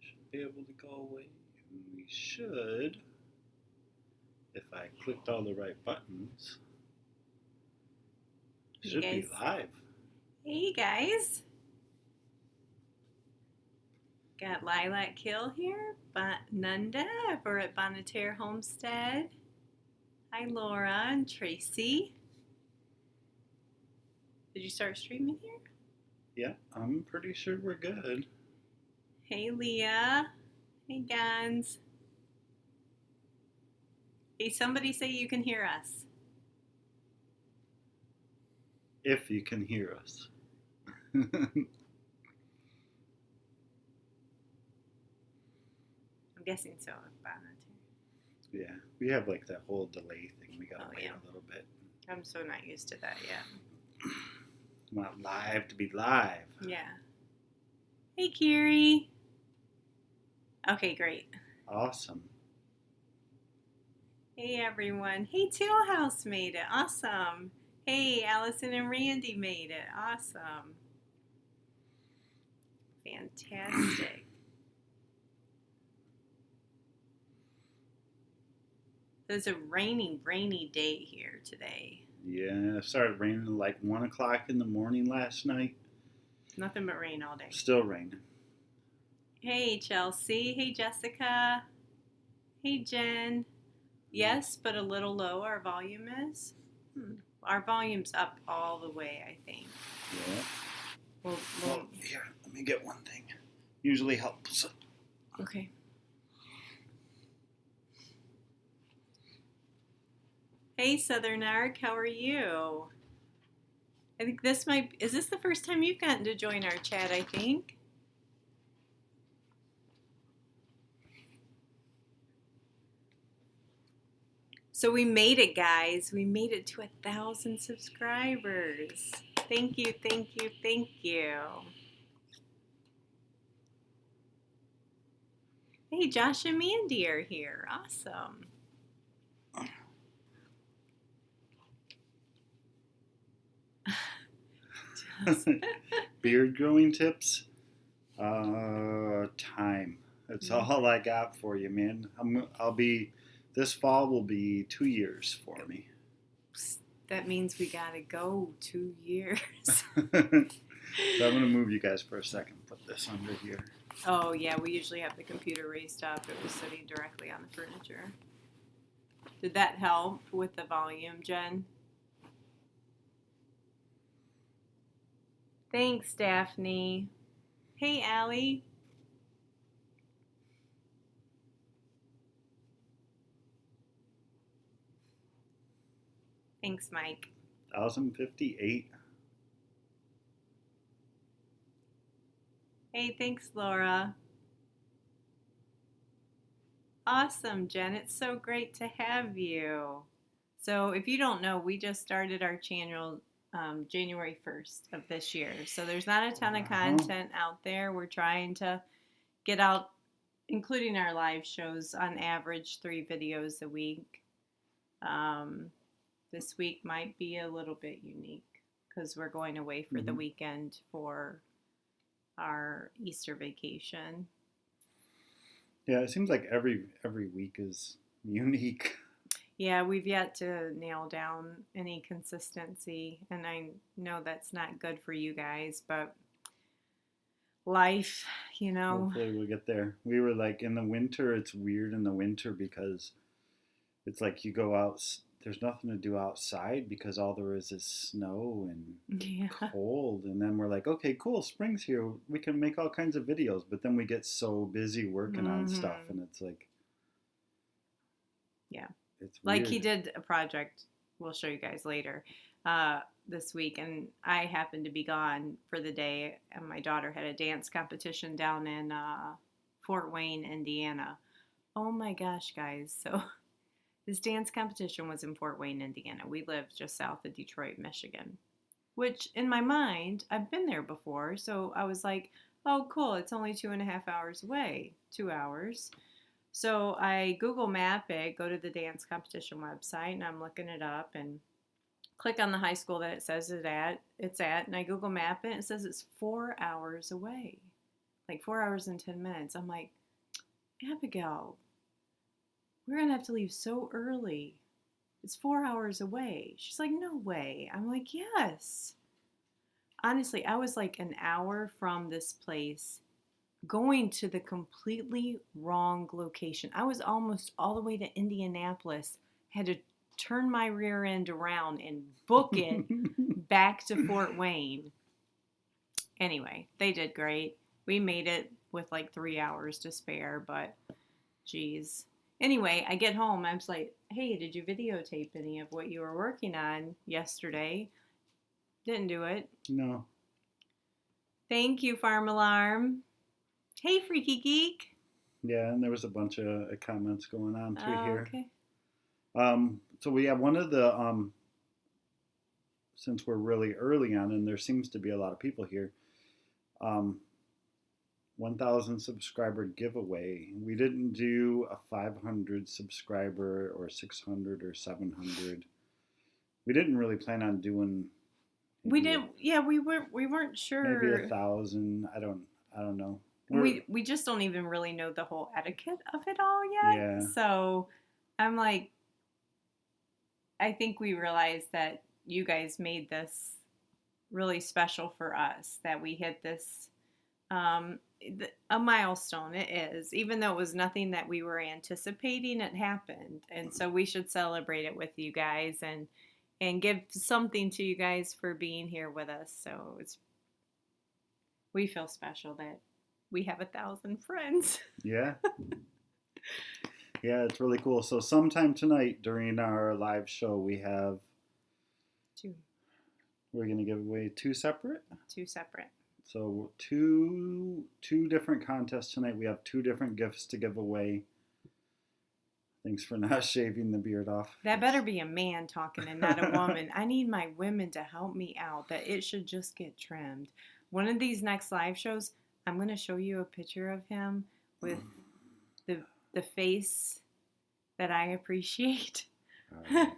Should be able to go away. And we should, if I clicked all the right buttons, should be live. Hey guys. Got Lilac Hill here, Nunda. We're at Bonneterre Homestead. Hi Laura and Tracy. Did you start streaming here? Yeah, I'm pretty sure we're good. Hey Leah. Hey Gans. Hey, somebody say you can hear us. If you can hear us. I'm guessing so. Yeah, we have like that whole delay thing. We gotta wait a little bit. I'm so not used to that yet. I want live to be live. Yeah. Hey Kiri. Okay, great. Awesome. Hey everyone. Hey, Tailhouse made it. Awesome. Hey, Allison and Randy made it. Awesome. Fantastic. It's a rainy day here today. Yeah, it started raining like 1 o'clock in the morning last night. Nothing but rain all day. Still raining. Hey, Chelsea. Hey, Jessica. Hey, Jen. Yes, but a little low our volume is. Our volume's up all the way, I think. Yeah. Well, here, let me get one thing. Usually helps. Okay. Hey, Southern Arc, how are you? I think is this the first time you've gotten to join our chat, I think? So we made it, guys. We made it to 1,000 subscribers. Thank you, thank you, thank you. Hey, Josh and Mandy are here. Awesome. Beard growing tips? Time. That's all I got for you, man. This fall will be 2 years for me. That means we gotta go 2 years. So I'm going to move you guys for a second. Put this under here. Oh, yeah, we usually have the computer raised up. It was sitting directly on the furniture. Did that help with the volume, Jen? Thanks, Daphne. Hey, Allie. Thanks, Mike. 1058. Hey, thanks, Laura. Awesome, Jen. It's so great to have you. So if you don't know, we just started our channel January 1st of this year. So there's not a ton of content out there. We're trying to get out, including our live shows, on average 3 videos a week. This week might be a little bit unique because we're going away for the weekend for our Easter vacation. Yeah, it seems like every week is unique. Yeah, we've yet to nail down any consistency, and I know that's not good for you guys, but life, you know. Hopefully we'll get there. We were like, in the winter, it's weird in the winter because it's like you go out, there's nothing to do outside because all there is snow and cold, and then we're like, okay, cool, spring's here. We can make all kinds of videos, but then we get so busy working on stuff, and it's like... Yeah. It's like weird. He did a project, we'll show you guys later, this week, and I happened to be gone for the day, and my daughter had a dance competition down in Fort Wayne, Indiana. Oh my gosh, guys. So this dance competition was in Fort Wayne, Indiana. We live just south of Detroit, Michigan, which in my mind, I've been there before, so I was like, oh cool, it's only 2.5 hours away, 2 hours. So I Google map it, go to the dance competition website, and I'm looking it up and click on the high school that it says it's at, and I Google map it, and it says it's 4 hours away. like 4 hours and 10 minutes. I'm like, Abigail, we're going to have to leave so early. It's 4 hours away. She's like, no way. I'm like, yes. Honestly, I was like an hour from this place going to the completely wrong location. I was almost all the way to Indianapolis, had to turn my rear end around and book it back to Fort Wayne. Anyway, they did great. We made it with like 3 hours to spare, but geez. Anyway, I get home. I was like, hey, did you videotape any of what you were working on yesterday? Didn't do it. No. Thank you, Farm Alarm. Hey, Freaky Geek. Yeah, and there was a bunch of comments going on through here. Okay. So we have one of the, since we're really early on, and there seems to be a lot of people here, 1,000 subscriber giveaway. We didn't do a 500 subscriber or 600 or 700. We didn't really plan on doing. We didn't. Yeah, we weren't sure. Maybe 1,000. I don't know. We just don't even really know the whole etiquette of it all yet. Yeah. So I'm like, I think we realized that you guys made this really special for us, that we hit this, a milestone. It is, even though it was nothing that we were anticipating, it happened. And so we should celebrate it with you guys and give something to you guys for being here with us. So we feel special that we have 1,000 friends. Yeah. Yeah, it's really cool. So sometime tonight during our live show, we have 2. We're going to give away 2 separate? 2 separate. So two different contests tonight. We have 2 different gifts to give away. Thanks for not shaving the beard off. That better be a man talking and not a woman. I need my women to help me out, that it should just get trimmed. One of these next live shows, I'm going to show you a picture of him with the face that I appreciate. But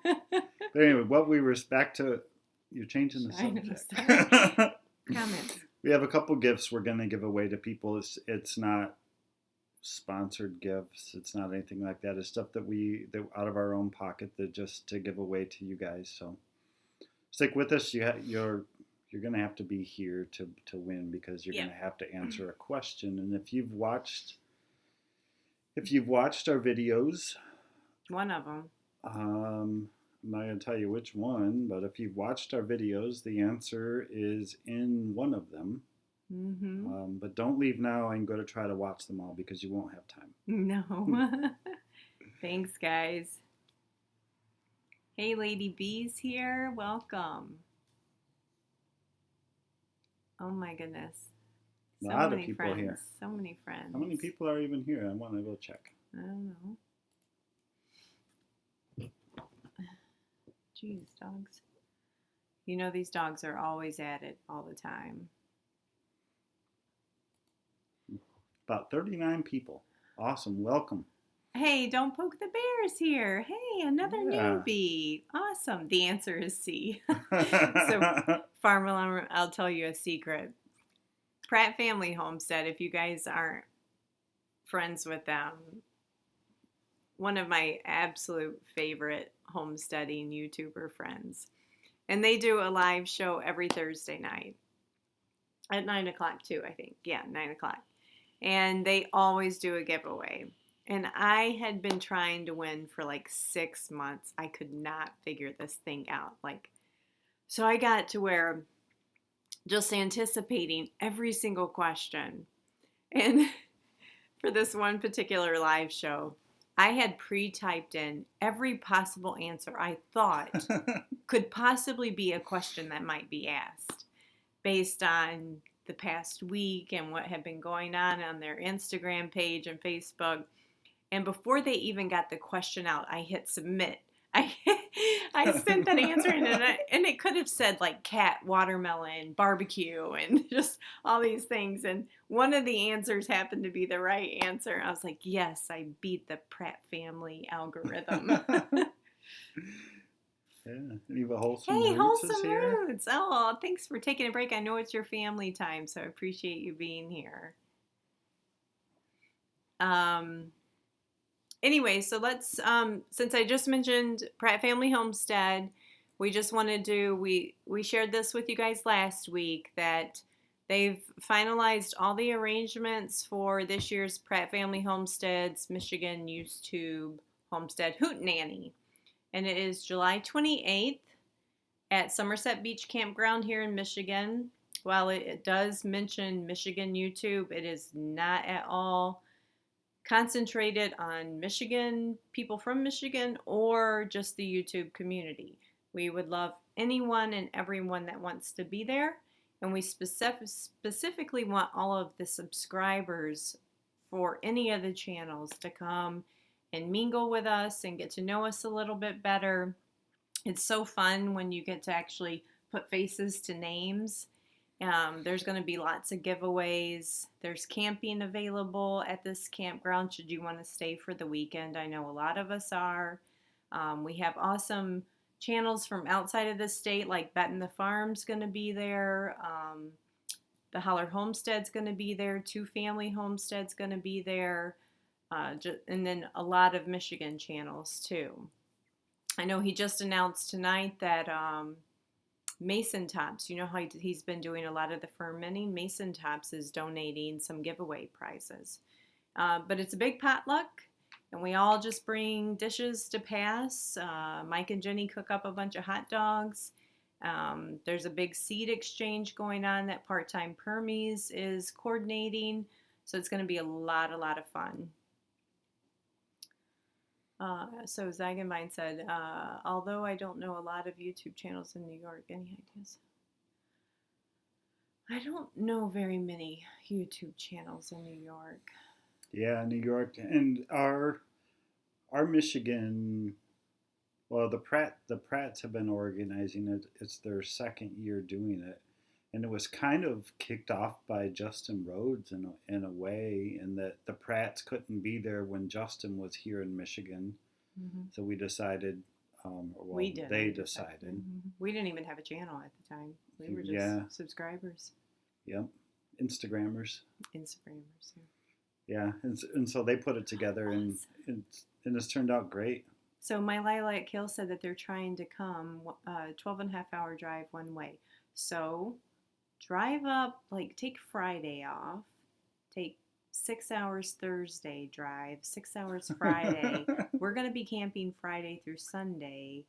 anyway, what we respect to, you're changing the subject. Comments. We have a couple gifts we're going to give away to people. It's not sponsored gifts. It's not anything like that. It's stuff that out of our own pocket, that just to give away to you guys. So stick with us. You're going to have to be here to win, because you're going to have to answer a question. And if you've watched our videos, one of them, I'm not going to tell you which one, but if you've watched our videos, the answer is in one of them. Mm-hmm. But don't leave now and go to try to watch them all, because you won't have time. No. Thanks, guys. Hey, Lady B's here. Welcome. Oh my goodness. A lot of people friends. here. So many friends. How many people are even here? I want to go check. I don't know. Jeez, dogs. You know, these dogs are always at it all the time. About 39 people. Awesome. Welcome. Hey, don't poke the bears here. Hey, another newbie. Awesome. The answer is C. So, Farm Alarm, I'll tell you a secret. Pratt Family Homestead, if you guys aren't friends with them, one of my absolute favorite homesteading YouTuber friends. And they do a live show every Thursday night at 9 o'clock too, I think. Yeah, 9 o'clock. And they always do a giveaway. And I had been trying to win for like 6 months. I could not figure this thing out. So I got to where just anticipating every single question. And for this one particular live show, I had pre-typed in every possible answer I thought could possibly be a question that might be asked based on the past week and what had been going on their Instagram page and Facebook. And before they even got the question out, I hit submit. I sent that answer in, and it could have said like cat, watermelon, barbecue, and just all these things. And one of the answers happened to be the right answer. I was like, yes, I beat the Pratt family algorithm. Yeah, you have a Wholesome Hey, Roots Wholesome Roots. Oh, thanks for taking a break. I know it's your family time, so I appreciate you being here. Anyway, so let's, since I just mentioned Pratt Family Homestead, we just wanted to, we shared this with you guys last week that they've finalized all the arrangements for this year's Pratt Family Homestead's Michigan YouTube Homestead Hootenanny. And it is July 28th at Somerset Beach Campground here in Michigan. While it does mention Michigan YouTube, it is not at all concentrated on Michigan, people from Michigan, or just the YouTube community. We would love anyone and everyone that wants to be there, and we specifically want all of the subscribers for any of the channels to come and mingle with us and get to know us a little bit better. It's so fun when you get to actually put faces to names. There's going to be lots of giveaways. There's camping available at this campground should you want to stay for the weekend. I know a lot of us are. We have awesome channels from outside of the state, like Betting the Farm's going to be there. The Holler Homestead's going to be there. Two Family Homestead's going to be there. And then a lot of Michigan channels too. I know he just announced tonight that Mason Tops, you know how he's been doing a lot of the fermenting. Mason Tops is donating some giveaway prizes. But it's a big potluck, and we all just bring dishes to pass. Mike and Jenny cook up a bunch of hot dogs. There's a big seed exchange going on that Part-Time Permies is coordinating. So it's going to be a lot of fun. So ZiegenVine said, although I don't know a lot of YouTube channels in New York, any ideas? I don't know very many YouTube channels in New York. Yeah, New York and our Michigan. Well, the Pratts have been organizing it. It's their second year doing it, and it was kind of kicked off by Justin Rhodes in a way, in that the Pratts couldn't be there when Justin was here in Michigan. Mm-hmm. So we decided, they decided. Mm-hmm. We didn't even have a channel at the time. We were just subscribers. Yep, Instagrammers. Yeah. Yeah, and so they put it together, and it's turned out great. So my Lilac Hill said that they're trying to come 12.5-hour drive one way. So drive up, take Friday off, take 6 hours Thursday drive, 6 hours Friday. We're going to be camping Friday through Sunday.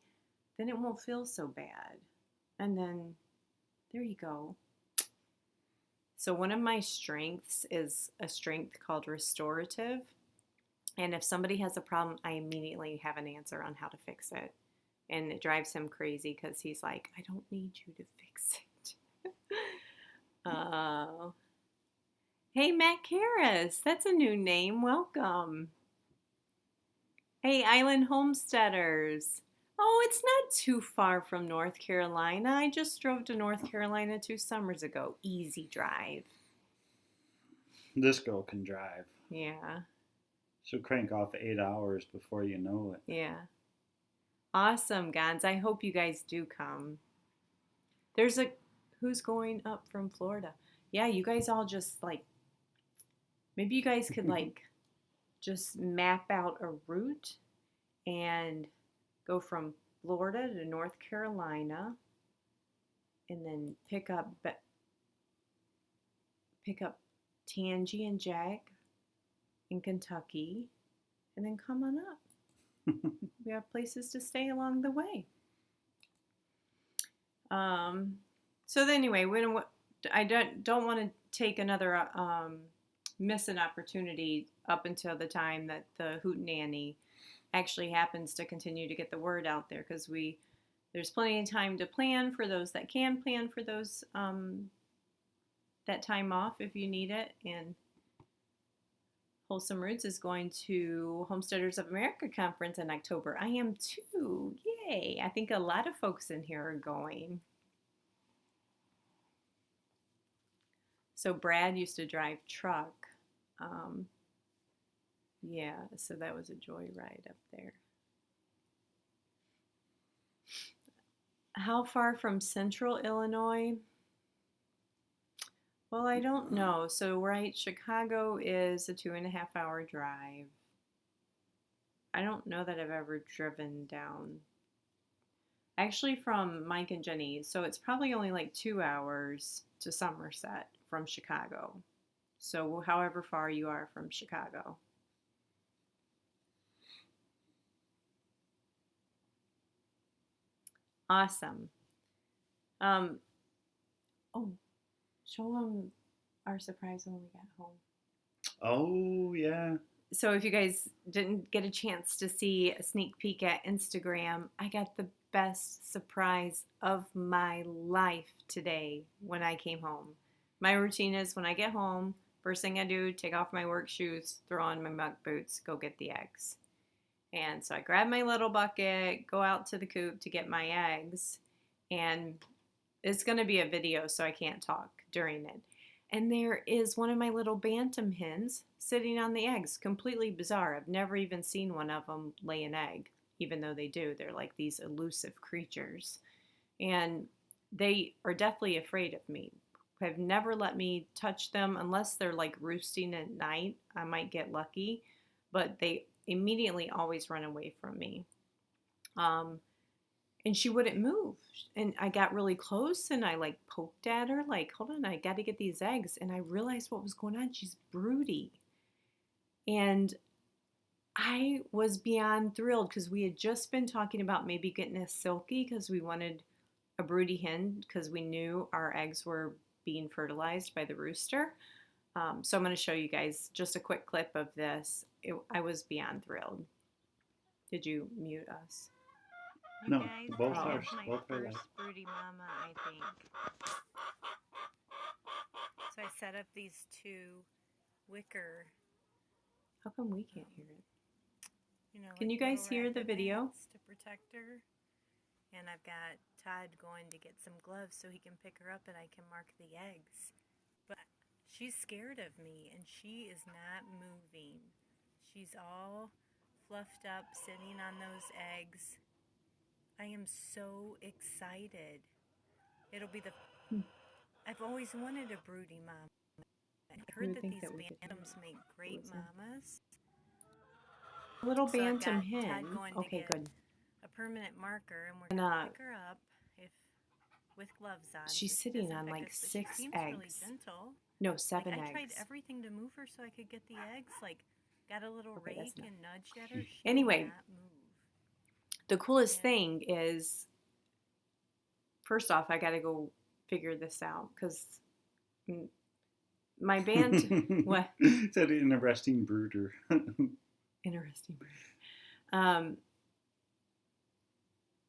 Then it won't feel so bad. And then there you go. So one of my strengths is a strength called restorative. And if somebody has a problem, I immediately have an answer on how to fix it. And it drives him crazy because he's like, I don't need you to fix it. Hey, Matt Karras. That's a new name. Welcome. Hey, Island Homesteaders. Oh, it's not too far from North Carolina. I just drove to North Carolina 2 summers ago. Easy drive. This girl can drive. Yeah. She'll crank off 8 hours before you know it. Yeah. Awesome, Gons. I hope you guys do come. Who's going up from Florida? Yeah, you guys all just maybe you guys could just map out a route and go from Florida to North Carolina, and then pick up Tangy and Jack in Kentucky, and then come on up. We have places to stay along the way. So anyway, I don't want to take another miss an opportunity up until the time that the Hootenanny actually happens to continue to get the word out there, because there's plenty of time to plan for those that can plan for those that time off if you need it. And Wholesome Roots is going to Homesteaders of America conference in October. I am too. Yay. I think a lot of folks in here are going. So Brad used to drive truck. Yeah, so that was a joyride up there. How far from central Illinois? Well, I don't know. So, right, Chicago is a 2.5 hour drive. I don't know that I've ever driven down. Actually, from Mike and Jenny, so it's probably only like 2 hours to Somerset from Chicago. So, however far you are from Chicago. Awesome. Oh, show them our surprise when we got home. Oh, yeah. So if you guys didn't get a chance to see a sneak peek at Instagram, I got the best surprise of my life today when I came home. My routine is when I get home, first thing I do, take off my work shoes, throw on my muck boots, go get the eggs. And so I grab my little bucket, go out to the coop to get my eggs, and it's going to be a video, so I can't talk during it. And there is one of my little bantam hens sitting on the eggs. Completely bizarre. I've never even seen one of them lay an egg, even though they do. They're like these elusive creatures. And they are deathly afraid of me. Have never let me touch them unless they're like roosting at night. I might get lucky, but they immediately always run away from me. And she wouldn't move. And I got really close and I like poked at her, like, hold on, I got to get these eggs. And I realized what was going on. She's broody. And I was beyond thrilled because we had just been talking about maybe getting a silky because we wanted a broody hen because we knew our eggs were being fertilized by the rooster. So I'm going to show you guys just a quick clip of this. I was beyond thrilled. Did you mute us? No, guys, both I are have my both are first live. broody mama, I think. So I set up these two wicker. How come we can't hear it? Can you guys hear the video? To protect her. And I've got Todd going to get some gloves so he can pick her up and I can mark the eggs. But she's scared of me and she is not moving. She's all fluffed up, sitting on those eggs. I am so excited. It'll be I've always wanted a broody mom. I heard that these bantams make great mamas. Little bantam hen. Okay, good. A permanent marker, and we're gonna pick her up with gloves on. She's sitting on like 6 eggs. Really gentle. No, 7 eggs. I tried everything to move her so I could get the eggs. Like, got a little rake and nudged at her. She anyway, did not move. The coolest thing is, first off, I got to go figure this out because my band. What? It's an interesting brooder. Interesting brooder.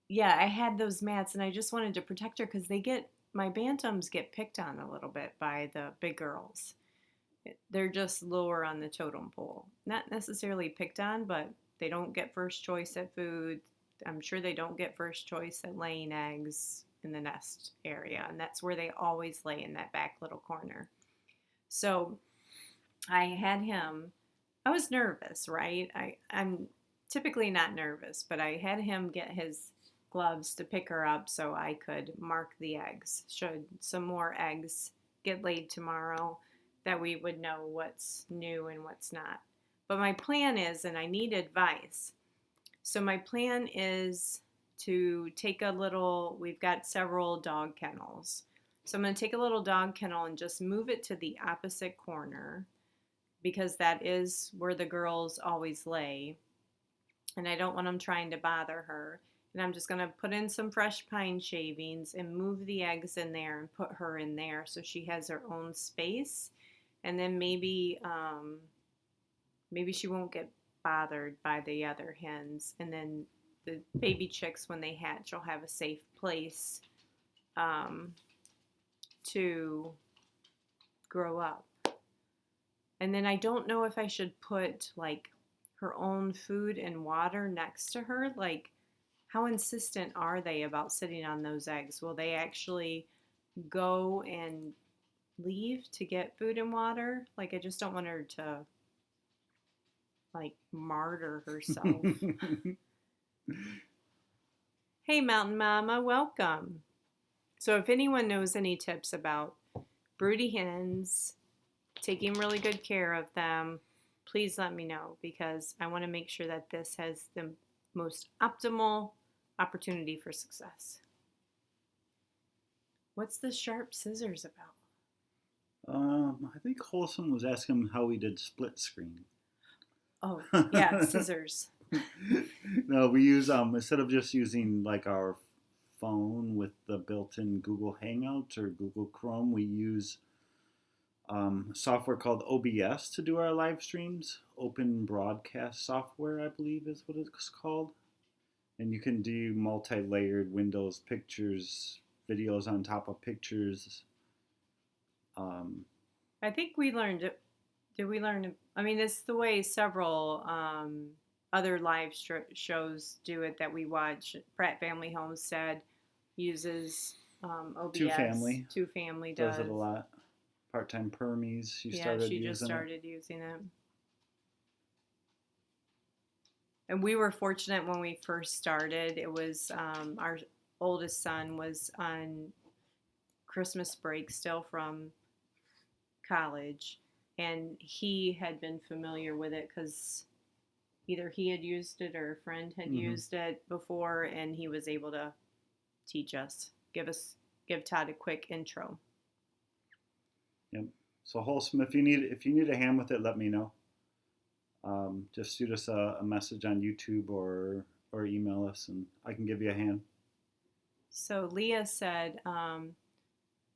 Yeah, I had those mats and I just wanted to protect her because my bantams get picked on a little bit by the big girls. They're just lower on the totem pole. Not necessarily picked on, but they don't get first choice at food. I'm sure they don't get first choice at laying eggs in the nest area. And that's where they always lay, in that back little corner. So I had him. I was nervous, right? I'm typically not nervous, but I had him get his gloves to pick her up so I could mark the eggs. Should some more eggs get laid tomorrow, that we would know what's new and what's not. But my plan is, and I need advice. So my plan is to take we've got several dog kennels. So I'm going to take a little dog kennel and just move it to the opposite corner because that is where the girls always lay. And I don't want them trying to bother her. And I'm just going to put in some fresh pine shavings and move the eggs in there and put her in there so she has her own space. And then maybe she won't get bothered by the other hens. And then the baby chicks, when they hatch, will have a safe place to grow up. And then I don't know if I should put like her own food and water next to her. Like, how insistent are they about sitting on those eggs? Will they actually go and leave to get food and water? Like, I just don't want her to like martyr herself. Hey, Mountain Mama, welcome. So if anyone knows any tips about broody hens, taking really good care of them, please let me know, because I want to make sure that this has the most optimal opportunity for success. What's the sharp scissors about? I think Wholesome was asking him how we did split screen. Oh, yeah, scissors. No, we use instead of just using like our phone with the built-in Google Hangouts or Google Chrome, we use software called OBS to do our live streams. Open Broadcast Software, I believe is what it's called. And you can do multi-layered windows, pictures, videos on top of pictures. I think we learned it. Did we learn? I mean, it's the way several other live shows do it that we watch. Pratt Family Homestead uses OBS. Two Family does it a lot. Part-time Permies. She just started using it. And we were fortunate when we first started. It was our oldest son was on Christmas break still from college, and he had been familiar with it because either he had used it or a friend had used it before, and he was able to teach us, give Todd a quick intro. Yep. So Wholesome, if you need a hand with it, let me know. Just shoot us a message on YouTube or email us, and I can give you a hand. So Leah said,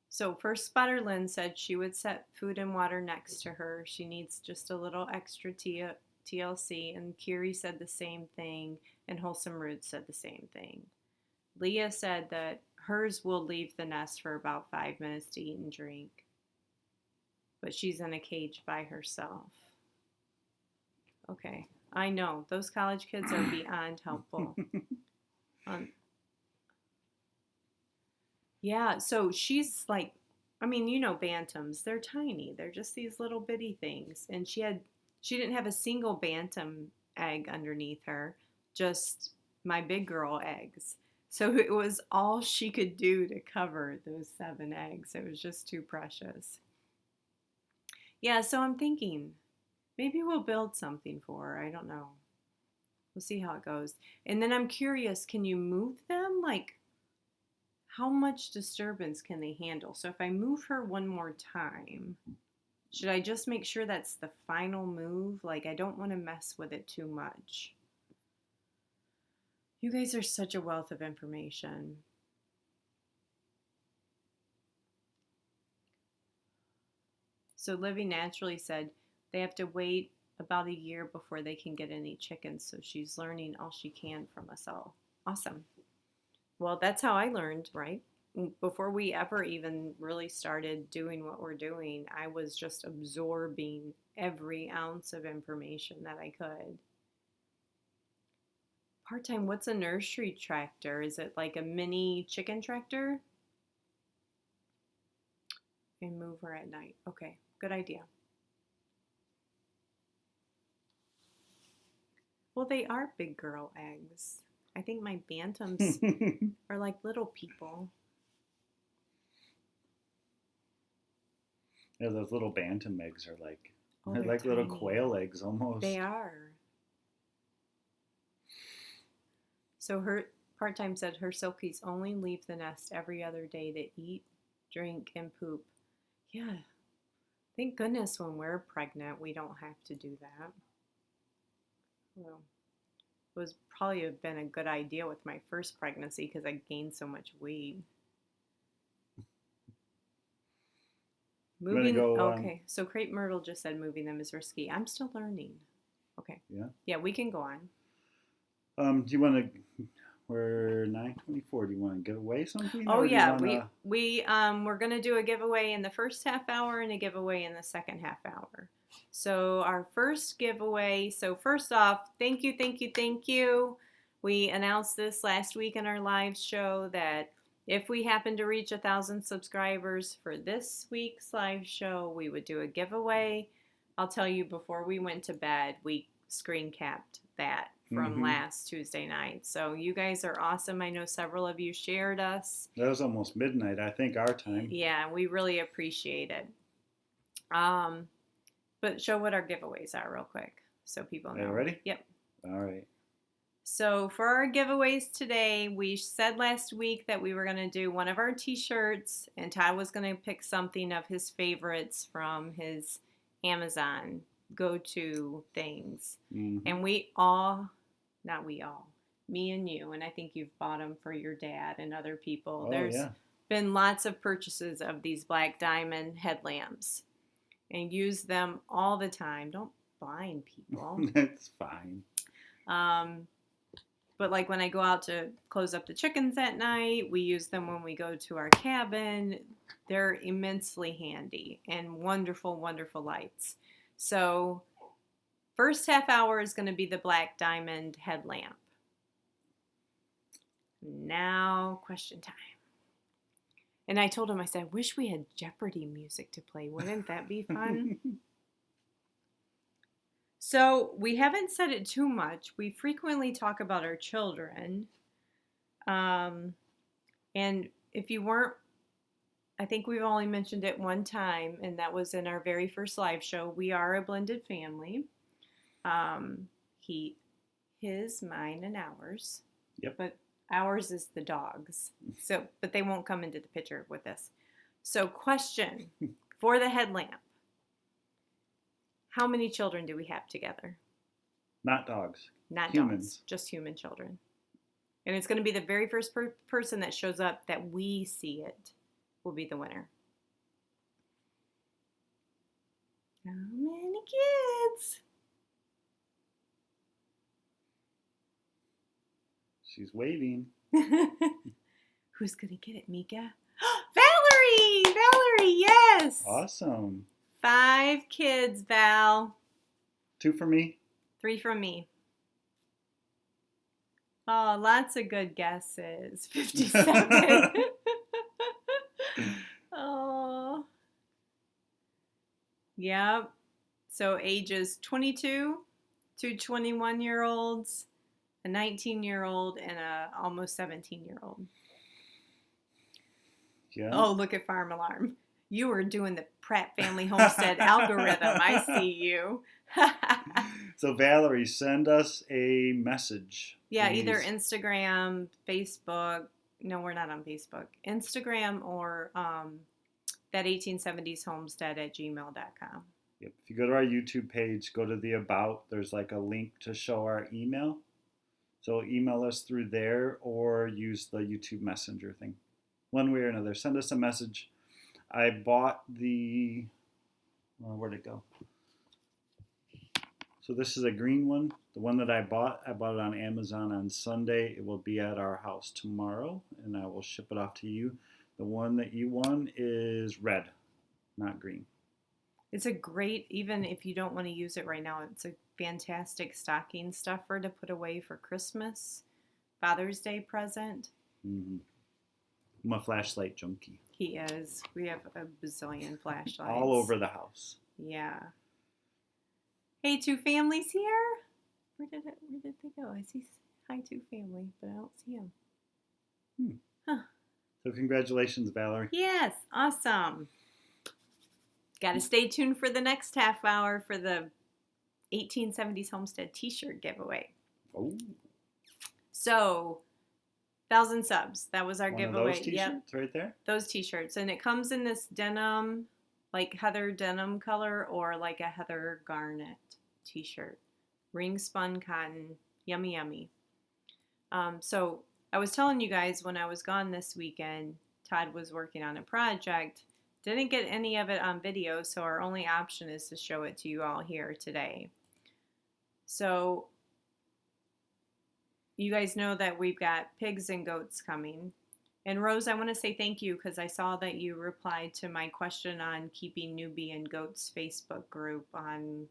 so first Spotter Lynn said she would set food and water next to her. She needs just a little extra TLC, and Kiri said the same thing, and Wholesome Roots said the same thing. Leah said that hers will leave the nest for about 5 minutes to eat and drink, but she's in a cage by herself. Okay, I know. Those college kids are beyond helpful. Yeah, so she's like, I mean, you know bantams. They're tiny. They're just these little bitty things. And she didn't have a single bantam egg underneath her, just my big girl eggs. So it was all she could do to cover those 7 eggs. It was just too precious. Yeah, so I'm thinking, maybe we'll build something for her. I don't know. We'll see how it goes. And then I'm curious, can you move them? Like, how much disturbance can they handle? So if I move her one more time, should I just make sure that's the final move? Like, I don't want to mess with it too much. You guys are such a wealth of information. So Livy Naturally said they have to wait about a year before they can get any chickens, so she's learning all she can from us all. Awesome. Well, that's how I learned, right? Before we ever even really started doing what we're doing, I was just absorbing every ounce of information that I could. Part-time, what's a nursery tractor? Is it like a mini chicken tractor? And move her at night. Okay, good idea. Well, they are big girl eggs. I think my bantams are like little people. Yeah, those little bantam eggs are like, they're like tiny. little quail eggs almost. They are. So her part-time said her silkies only leave the nest every other day to eat, drink, and poop. Yeah. Thank goodness when we're pregnant, we don't have to do that. Well, it was probably have been a good idea with my first pregnancy because I gained so much weight. Okay, so Crepe Myrtle just said moving them is risky. I'm still learning. Okay. Yeah. Yeah, we can go on. Do you want to? We're 9:24. Do you want to give away something? Oh yeah, we're gonna do a giveaway in the first half hour and a giveaway in the second half hour. So our first giveaway. So first off, thank you. We announced this last week in our live show that if we happen to reach 1,000 subscribers for this week's live show, we would do a giveaway. I'll tell you, before we went to bed, we screen capped that from last Tuesday night. So you guys are awesome. I know several of you shared us. That was almost midnight, I think, our time. Yeah, we really appreciate it. But show what our giveaways are real quick so people know. Are you ready? Yep. All right. So for our giveaways today, we said last week that we were going to do one of our t-shirts, and Todd was going to pick something of his favorites from his Amazon go-to things. And me and you, and I think you've bought them for your dad and other people. There's been lots of purchases of these black diamond headlamps, and use them all the time. Don't blind people. That's fine. But like when I go out to close up the chickens at night, we use them when we go to our cabin. They're immensely handy and wonderful, wonderful lights. So first half hour is going to be the black diamond headlamp. Now, question time. And I told him, I said, I wish we had Jeopardy music to play. Wouldn't that be fun? So we haven't said it too much. We frequently talk about our children. And if you weren't, I think we've only mentioned it one time, and that was in our very first live show. We are a blended family. His, mine, and ours. Yep. But ours is the dogs. So, but they won't come into the picture with us. So question for the headlamp. How many children do we have together? Not dogs. Not humans. Dogs, just human children. And it's going to be the very first person that shows up that we see it will be the winner. How many kids? She's waiting. Who's going to get it, Mika? Valerie! Valerie, yes! Awesome. 5 kids, Val. 2 for me. 3 from me. Oh, lots of good guesses. 57. Oh. Yep. So ages 22 to 21-year-olds, a 19-year-old, and a almost 17-year-old. Yeah. Oh, look at Farm Alarm. You were doing the Pratt Family Homestead algorithm. I see you. So, Valerie, send us a message. Yeah, please. either Instagram, Facebook. No, we're not on Facebook. Instagram or that 1870s homestead at gmail.com. Yep. If you go to our YouTube page, go to the About. There's like a link to show our email. So email us through there or use the YouTube Messenger thing. One way or another. Send us a message. I bought the... where'd it go? So this is a green one. The one that I bought it on Amazon on Sunday. It will be at our house tomorrow, and I will ship it off to you. The one that you won is red, not green. It's a great, even if you don't want to use it right now, it's a fantastic stocking stuffer to put away for Christmas, Father's Day present. Mm-hmm. I'm a flashlight junkie. He is. We have a bazillion flashlights. All over the house. Yeah. Hey, 2 families here. Where did they go? I see hi 2 family, but I don't see them. Huh. So congratulations, Valerie. Yes, awesome. Got to stay tuned for the next half hour for the 1870s Homestead t-shirt giveaway. Oh. So, 1,000 subs. That was our One giveaway. Of those t-shirts right there? Those t-shirts. And it comes in this denim, like heather denim color or like a heather garnet t-shirt. Ring spun cotton. Yummy, yummy. So I was telling you guys when I was gone this weekend, Todd was working on a project. Didn't get any of it on video, so our only option is to show it to you all here today. So you guys know that we've got pigs and goats coming. And Rose, I want to say thank you because I saw that you replied to my question on Keeping Newbie and Goats Facebook group on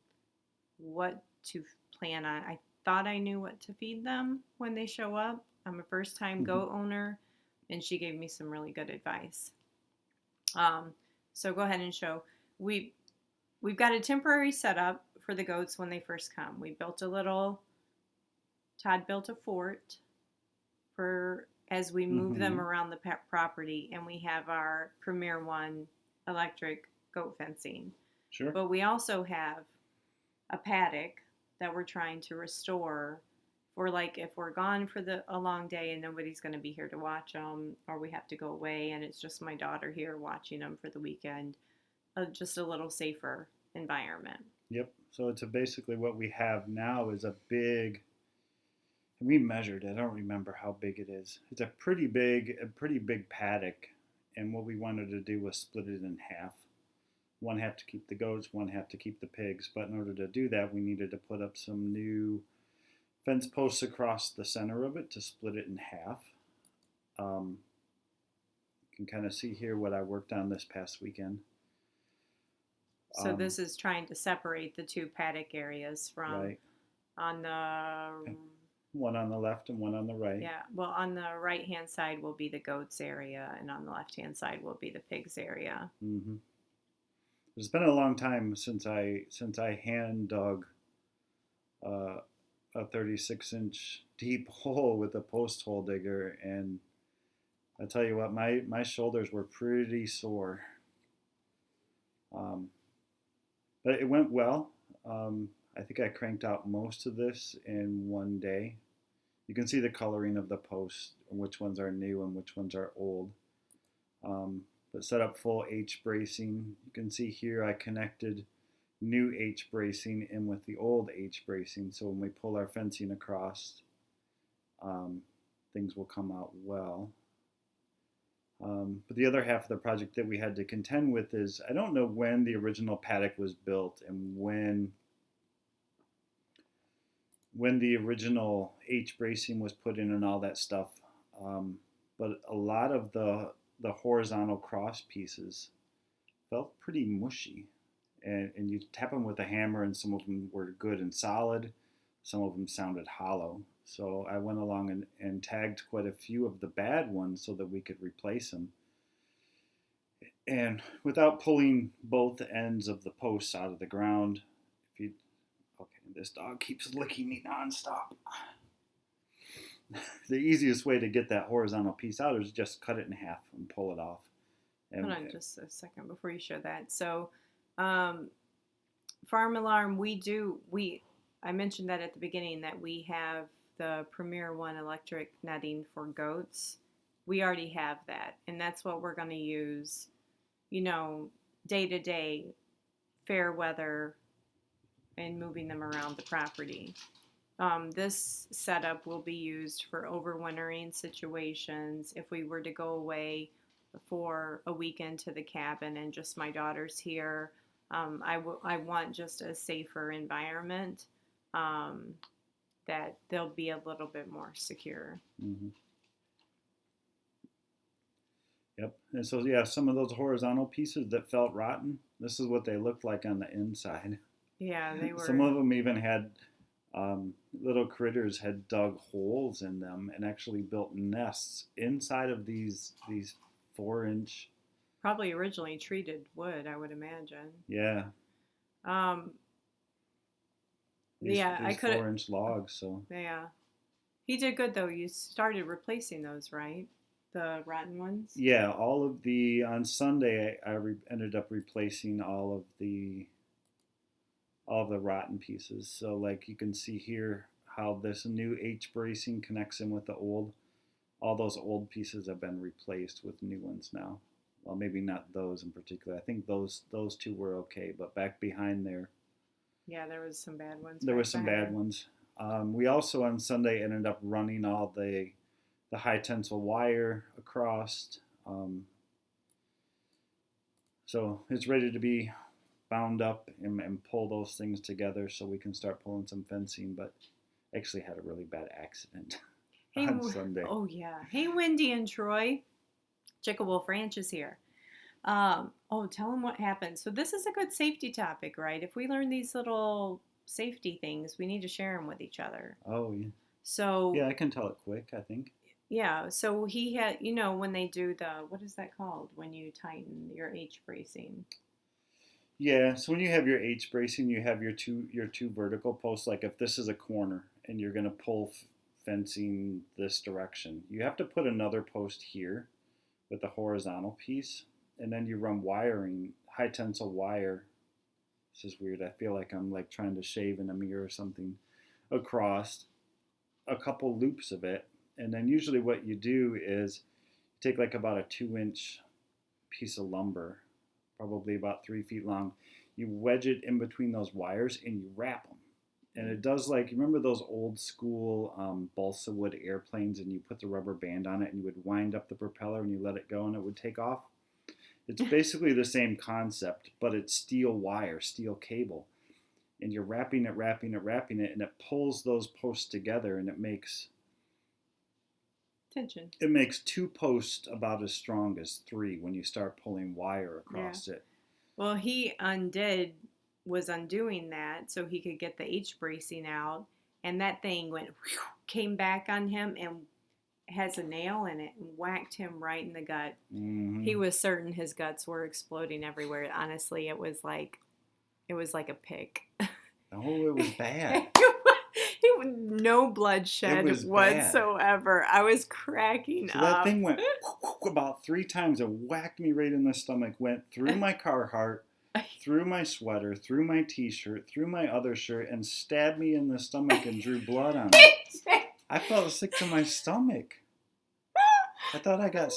what to plan on. I thought I knew what to feed them when they show up. I'm a first-time goat owner, and she gave me some really good advice. So go ahead and show. We've got a temporary setup for the goats when they first come. We built a little Todd built a fort for as we move them around the property, and we have our Premier One electric goat fencing. Sure. But we also have a paddock that we're trying to restore for, like, if we're gone for a long day and nobody's going to be here to watch them, or we have to go away and it's just my daughter here watching them for the weekend, just a little safer environment. Yep. So it's basically what we have now is a big, we measured it. I don't remember how big it is. It's a pretty big paddock. And what we wanted to do was split it in half. One half to keep the goats, one half to keep the pigs. But in order to do that, we needed to put up some new fence posts across the center of it to split it in half. You can kind of see here what I worked on this past weekend. So this is trying to separate the two paddock areas from on the... One on the left and one on the right. Yeah, well, on the right-hand side will be the goats area, and on the left-hand side will be the pigs area. Mm-hmm. It's been a long time since I hand dug a 36-inch deep hole with a post hole digger, and I tell you what, my shoulders were pretty sore. But it went well. I think I cranked out most of this in one day. You can see the coloring of the posts, which ones are new and which ones are old. But set up full H bracing. You can see here I connected new H bracing in with the old H bracing. So when we pull our fencing across, things will come out well. But the other half of the project that we had to contend with is, I don't know when the original paddock was built and when the original H bracing was put in and all that stuff. But a lot of the horizontal cross pieces felt pretty mushy. And you tap them with a hammer, and some of them were good and solid. Some of them sounded hollow. So I went along and tagged quite a few of the bad ones so that we could replace them. And without pulling both ends of the posts out of the ground, okay, this dog keeps licking me nonstop. The easiest way to get that horizontal piece out is just cut it in half and pull it off. Hold on just a second before you show that. So, Farm Alarm, I mentioned that at the beginning that we have the Premier One electric netting for goats. We already have that, and that's what we're going to use, day to day, fair weather, and moving them around the property. This setup will be used for overwintering situations. If we were to go away for a weekend to the cabin and just my daughter's here, I want just a safer environment, that they'll be a little bit more secure. Mm-hmm. Yep. And so, yeah, some of those horizontal pieces that felt rotten, this is what they looked like on the inside. Yeah, they were. Some of them even had little critters had dug holes in them and actually built nests inside of these 4-inch. Probably originally treated wood, I would imagine. Yeah. These I could 4-inch logs. So. Yeah, he did good though. You started replacing those, right? The rotten ones. Yeah, on Sunday I ended up replacing all of the rotten pieces. So like you can see here how this new H bracing connects in with the old. All those old pieces have been replaced with new ones now. Well, maybe not those in particular. I think those two were okay, but back behind there. Yeah, there was some bad ones. There were some bad ones. We also on Sunday ended up running all the high tensile wire across. So it's ready to be bound up and pull those things together so we can start pulling some fencing, but actually had a really bad accident on Sunday. Oh, yeah. Hey, Wendy and Troy. Chicken Wolf Ranch is here. Tell them what happened. So this is a good safety topic, right? If we learn these little safety things, we need to share them with each other. Oh, yeah. So... Yeah, I can tell it quick, I think. Yeah, so he had, when they do what is that called? When you tighten your H bracing. Yeah, so when you have your H bracing, you have your two vertical posts. Like if this is a corner and you're going to fencing this direction. You have to put another post here with the horizontal piece, and then you run wiring, high tensile wire. This is weird. I feel like I'm like trying to shave in a mirror or something, across a couple loops of it. And then usually what you do is you take like about a 2-inch piece of lumber, probably about 3 feet long. You wedge it in between those wires and you wrap them. And it does, like, you remember those old school balsa wood airplanes, and you put the rubber band on it and you would wind up the propeller and you let it go and it would take off? It's basically the same concept, but it's steel wire, steel cable. And you're wrapping it, and it pulls those posts together, and it makes tension. It makes 2 posts about as strong as 3 when you start pulling wire across it. Well, he was undoing that so he could get the H bracing out, and that thing came back on him and has a nail in it and whacked him right in the gut. Mm-hmm. He was certain his guts were exploding everywhere. Honestly, it was like a pig. Oh, it was bad. No bloodshed whatsoever. Bad. I was cracking up. That thing went about 3 times and whacked me right in the stomach. Went through my Carhartt, through my sweater, through my t-shirt, through my other shirt, and stabbed me in the stomach and drew blood on it. I felt sick to my stomach. I thought I got...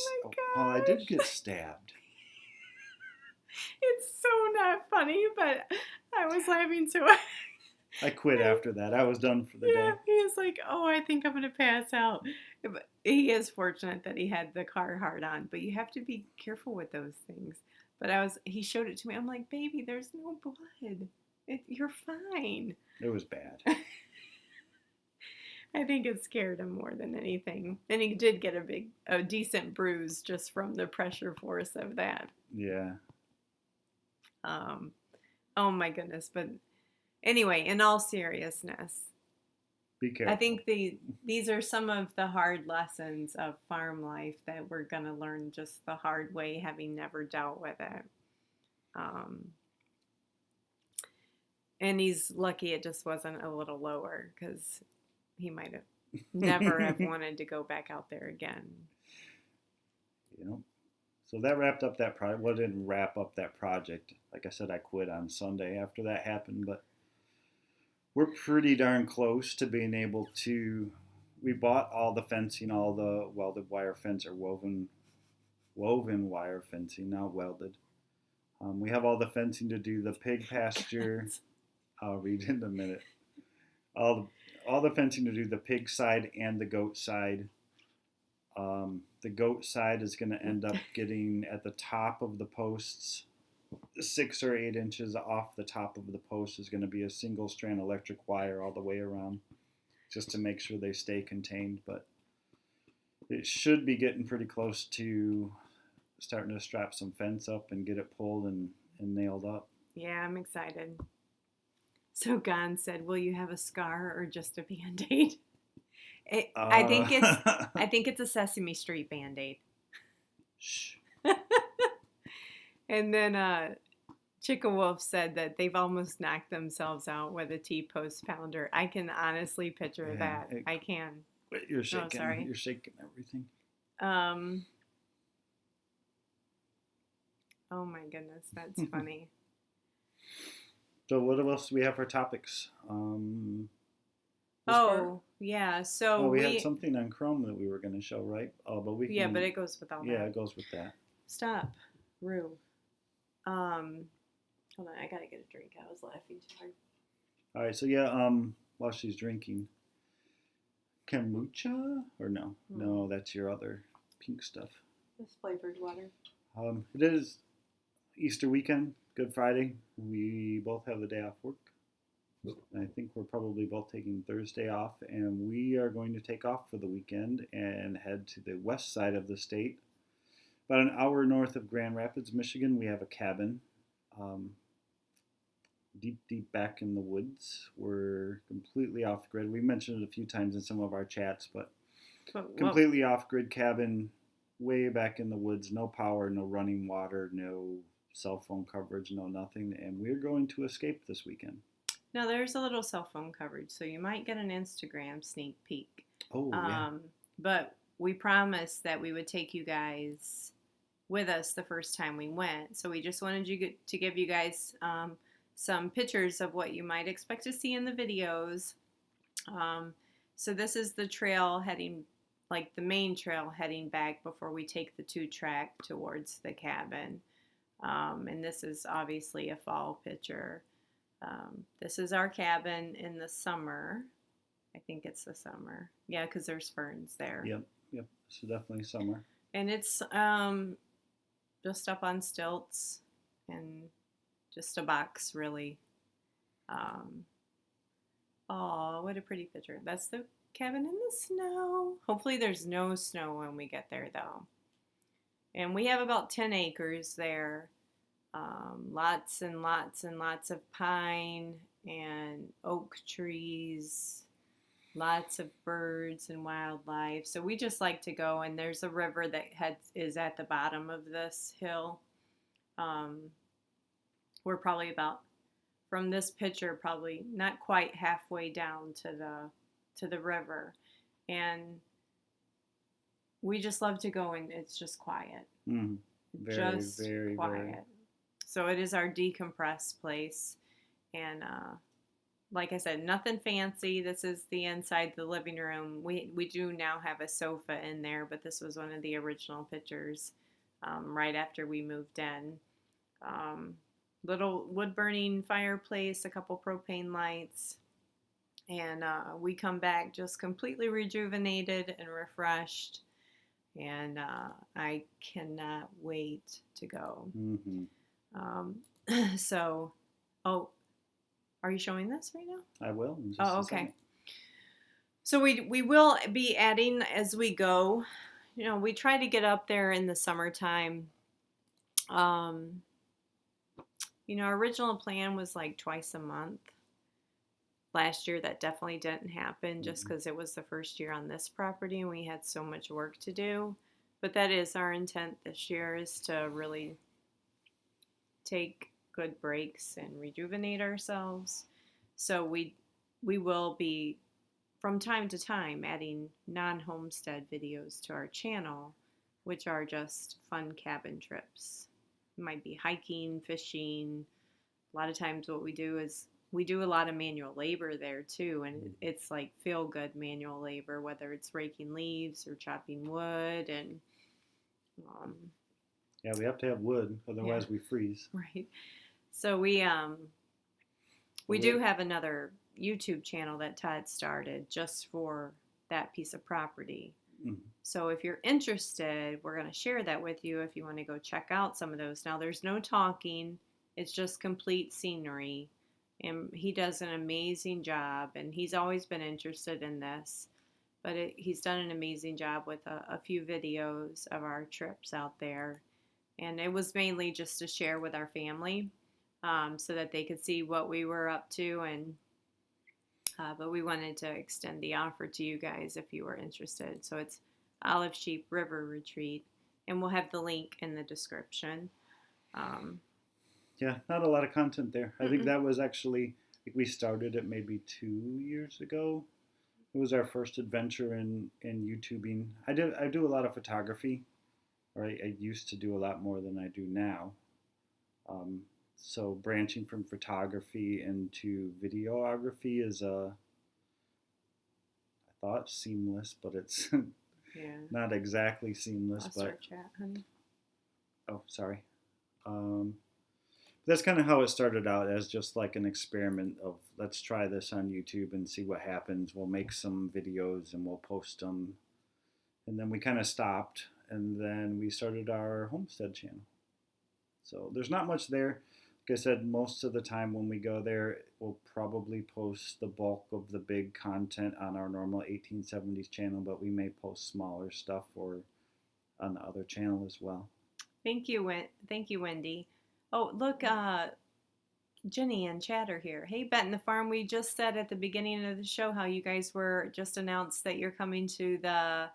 well, I did get stabbed. It's so not funny, but I was laughing so... I quit after that. I was done for the day. He was like, oh, I think I'm going to pass out. But he is fortunate that he had the Carhartt on, but you have to be careful with those things. But he showed it to me. I'm like, baby, there's no blood. You're fine. It was bad. I think it scared him more than anything. And he did get a decent bruise just from the pressure force of that. Yeah. Oh my goodness. But anyway, in all seriousness, be careful. I think these are some of the hard lessons of farm life that we're going to learn just the hard way, having never dealt with it. And he's lucky it just wasn't a little lower, because he might have never have wanted to go back out there again. Yep. So that wrapped up that project. Well, it didn't wrap up that project. Like I said, I quit on Sunday after that happened, but we're pretty darn close to being able to... We bought all the fencing, all the welded wire fence, or woven wire fencing, not welded. We have all the fencing to do the pig pasture. I'll read in a minute. All the fencing to do the pig side and the goat side. The goat side is going to end up getting at the top of the posts, 6 or 8 inches off the top of the post is going to be a single strand electric wire all the way around, just to make sure they stay contained. But it should be getting pretty close to starting to strap some fence up and get it pulled and nailed up. Yeah, I'm excited. So Gon said, will you have a scar or just a Band-Aid? I think it's a Sesame Street Band-Aid. Shh. And then Chicken Wolf said that they've almost knocked themselves out with a T-post pounder. I can honestly picture that. I can. Wait, you're shaking. Oh, sorry. You're shaking everything. Oh my goodness, that's funny. So what else do we have for topics? Yeah. So we had something on Chrome that we were going to show, right? Oh, but we can... Yeah, but it goes with all that. Yeah, it goes with that. Stop, Rue. Hold on, I gotta get a drink. I was laughing too hard. All right, so while she's drinking, kombucha or no? No, that's your other pink stuff. This flavored water. It is Easter weekend, Good Friday. We both have the day off work. I think we're probably both taking Thursday off, and we are going to take off for the weekend and head to the west side of the state. About an hour north of Grand Rapids, Michigan, we have a cabin. Deep back in the woods. We're completely off grid. We mentioned it a few times in some of our chats, but completely off grid cabin, way back in the woods. No power, no running water, no cell phone coverage, no nothing. And we're going to escape this weekend. Now, there's a little cell phone coverage, so you might get an Instagram sneak peek. Oh, yeah. But we promised that we would take you guys with us the first time we went. So we just wanted to give you guys some pictures of what you might expect to see in the videos. So this is the trail heading, like the main trail heading back before we take the 2-track towards the cabin. And this is obviously a fall picture. This is our cabin in the summer. I think it's the summer. Yeah, because there's ferns there. Yep. So definitely summer. And it's just up on stilts and just a box, really. Oh, what a pretty picture. That's the cabin in the snow. Hopefully there's no snow when we get there, though. And we have about 10 acres there. Lots and lots and lots of pine and oak trees. Lots of birds and wildlife. So we just like to go, and there's a river that is at the bottom of this hill. We're probably about, from this picture, probably not quite halfway down to the river. And we just love to go, and it's just quiet. Very quiet. Very. So it is our decompress place. And like I said, nothing fancy. This is the inside the living room. We do now have a sofa in there, but this was one of the original pictures right after we moved in. Little wood-burning fireplace, a couple propane lights, and we come back just completely rejuvenated and refreshed, and I cannot wait to go. So, are you showing this right now? I will. Oh, okay. So we will be adding as we go. You know, we try to get up there in the summertime. You know, our original plan was like twice a month. Last year, that definitely didn't happen just because it was the first year on this property and we had so much work to do. But that is our intent this year, is to really take good breaks and rejuvenate ourselves. So we will be, from time to time, adding non-homestead videos to our channel, which are just fun cabin trips. It might be hiking, fishing. A lot of times what we do is we do a lot of manual labor there too, and it's like feel-good manual labor, whether it's raking leaves or chopping wood. And yeah, we have to have wood, otherwise we freeze. Right. So we do have another YouTube channel that Todd started just for that piece of property. So if you're interested, we're going to share that with you if you want to go check out some of those. Now, there's no talking. It's just complete scenery. And he does an amazing job. And he's always been interested in this. But he's done an amazing job with a few videos of our trips out there. And it was mainly just to share with our family so that they could see what we were up to. And but we wanted to extend the offer to you guys if you were interested. So it's Olivesheep River Retreat, and we'll have the link in the description. Yeah, not a lot of content there. I think that was actually, we started it maybe 2 years ago. It was our first adventure in YouTubing. I do a lot of photography, or I used to do a lot more than I do now. So branching from photography into videography is I thought seamless, but it's not exactly seamless. Lost our chat, honey. Oh, sorry. That's kind of how it started out, as just like an experiment of, let's try this on YouTube and see what happens. We'll make some videos and we'll post them. And then we kind of stopped, and then we started our Homestead channel. So there's not much there. Like I said, most of the time when we go there, we'll probably post the bulk of the big content on our normal 1870s channel, but we may post smaller stuff or on the other channel as well. Thank you, Wendy. Oh, look, Jenny and Chad are here. Hey, Bet in the Farm, we just said at the beginning of the show how you guys were just announced that you're coming to the